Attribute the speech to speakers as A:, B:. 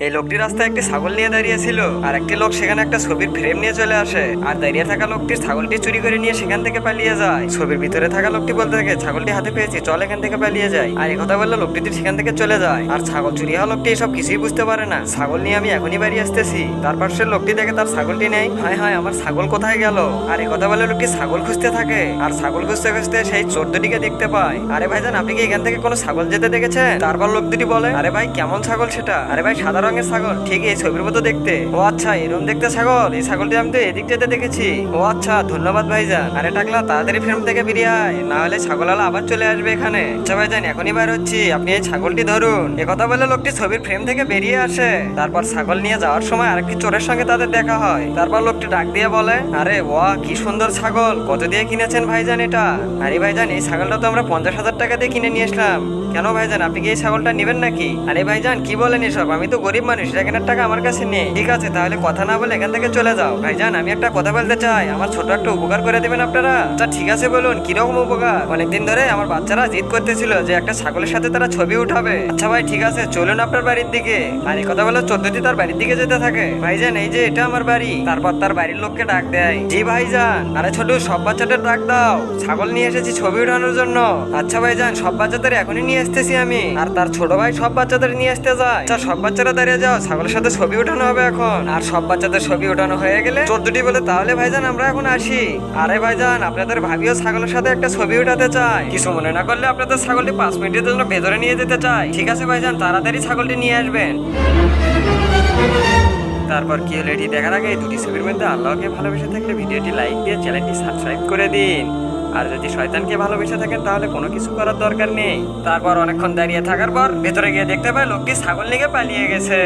A: এই লোকটি রাস্তায় একটি ছাগল নিয়ে দাঁড়িয়েছিল, আর একটি লোক সেখানে একটা ছবির ফ্রেম নিয়ে চলে আসে, আর দাঁড়িয়ে থাকা লোকটি ছাগলটি চুরি করে নিয়ে সেখান থেকে পালিয়ে যায়। ছবির ভিতরে থাকা লোকটি বলতে থাকে, ছাগলটি হাতে পেয়েছি, চল এখান থেকে পালিয়ে যায়। আর এই কথা বললে লোকটি সেখান থেকে চলে যায়। আর ছাগল চুরি হওয়া লোকটি এসব কিছুই বুঝতে পারে না। ছাগল নিয়ে আমি এখনই বাড়ি আসতেছি। তারপর সে লোকটি দেখে তার ছাগলটি নেই। হায় হায়, আমার ছাগল কোথায় গেল? আর এই কথা বলে লোকটি ছাগল খুঁজতে থাকে, আর ছাগল খুঁজতে খুঁজতে সেই চোর দুটিকে দেখতে পায়। আরে ভাইজান, আপনি কি এখান থেকে কোনো ছাগল যেতে দেখেছেন? তারপর লোক দুটি বলে, আরে ভাই কেমন ছাগল সেটা? আরে ভাই সাদা রঙের ছাগল, ঠিক এই ছবির মতো দেখতে। ও আচ্ছা, এরকম দেখতে ছাগল? এই ছাগলটি আমি তো এদিক যেতে দেখেছি। ও আচ্ছা, ধন্যবাদ ভাইজান। আরে টাকলা, তাড়াতাড়ি ফ্রেম থেকে বেরিয়ে আয়, না হলে ছাগলওয়ালা আবার চলে আসবে এখানে। আচ্ছা ভাইজান, এখনই বার হচ্ছি, আপনি এই ছাগলটি ধরুন। এ কথা বলে লোকটি ছবির ফ্রেম থেকে বেরিয়ে আসে। তারপর ছাগল নিয়ে যাওয়ার সময় আরেকটি চোরের সঙ্গে তাদের দেখা হয়। তারপর লোকটি ডাক দিয়ে বলে, আরে ওয়া, কি সুন্দর ছাগল, কত দিয়ে কিনেছেন ভাইজান এটা? আরে ভাইজান, এই ছাগলটা তো আমরা 50,000 টাকা দিয়ে কিনে নিয়ে আসলাম। কেন ভাইজান, আপনি কি এই ছাগলটা নেবেন নাকি? আরে ভাইজান, কি বলেন এসব? আমি তো গরিব মানুষ, এটা কেনার টাকা আমার কাছে নেই। ঠিক আছে, তাহলে কথা না বলে এখান থেকে চলে যাও। ভাইজান, আমি একটা কথা বলতে চাই, আমার ছোট একটা উপকার করে দেবেন আপনারা? আচ্ছা ঠিক আছে, বলুন কিরকম উপকার? অনেকদিন ধরে আমার বাচ্চারা জিদ করতেছিল যে একটা ছাগলের সাথে তারা ছবি উঠাবে। আচ্ছা ভাই ঠিক আছে, চলুন আপনার বাড়ির দিকে। আর এই কথা বলে চোদ্দটি তার বাড়ির দিকে যেতে থাকে। ভাইজান, এই যে এটা আমার বাড়ি। তারপর তার বাড়ির লোককে ডাক দেয়, জি ভাইজান। আরে ছোট, সব বাচ্চাদের ডাক দাও, ছাগল নিয়ে এসেছি ছবি উঠানোর জন্য। আচ্ছা ভাইজান, সব বাচ্চাদের এখনই নিয়ে আসতেছি আমি। আর তার ছোট ভাই সব বাচ্চাদের নিয়ে আসতে যায়। আচ্ছা সব বাচ্চারা দাঁড়িয়ে যাও, ছাগলের সাথে ছবি উঠানো হবে এখন। আর সব বাচ্চাদের ছবি উঠানো হয়ে গেলে চোদ্দটি বলে, তাহলে ভাইজান আমরা এখন আসি। আরে ভাইজান, আপনাদের ভাবিও ছাগলের সাথে একটা ছবি উঠাতে চায়। কিছু মনে না করলে আপনাদের ছাগলটি 5 মিনিটের জন্য ভেতরে নিয়ে যেতে চাই। ঠিক আছে ভাইজান, তাড়াতাড়ি ছাগলটি নিয়ে আসবেন। তারপর কি হলো এটি দেখার আগে এই দুটি ছবির মধ্যে আল্লাহকে ভালোবেসে থাকলে ভিডিওটি লাইক দিয়ে চ্যানেলটি সাবস্ক্রাইব করে দিন। আর যদি শয়তানকে ভালোবেসে থাকেন তাহলে কোনো কিছু করার দরকার নেই। তারপর অনেকক্ষণ দাঁড়িয়ে থাকার পর ভেতরে গিয়ে দেখতে পায় লোকটি ছাগল নিয়ে পালিয়ে গেছে।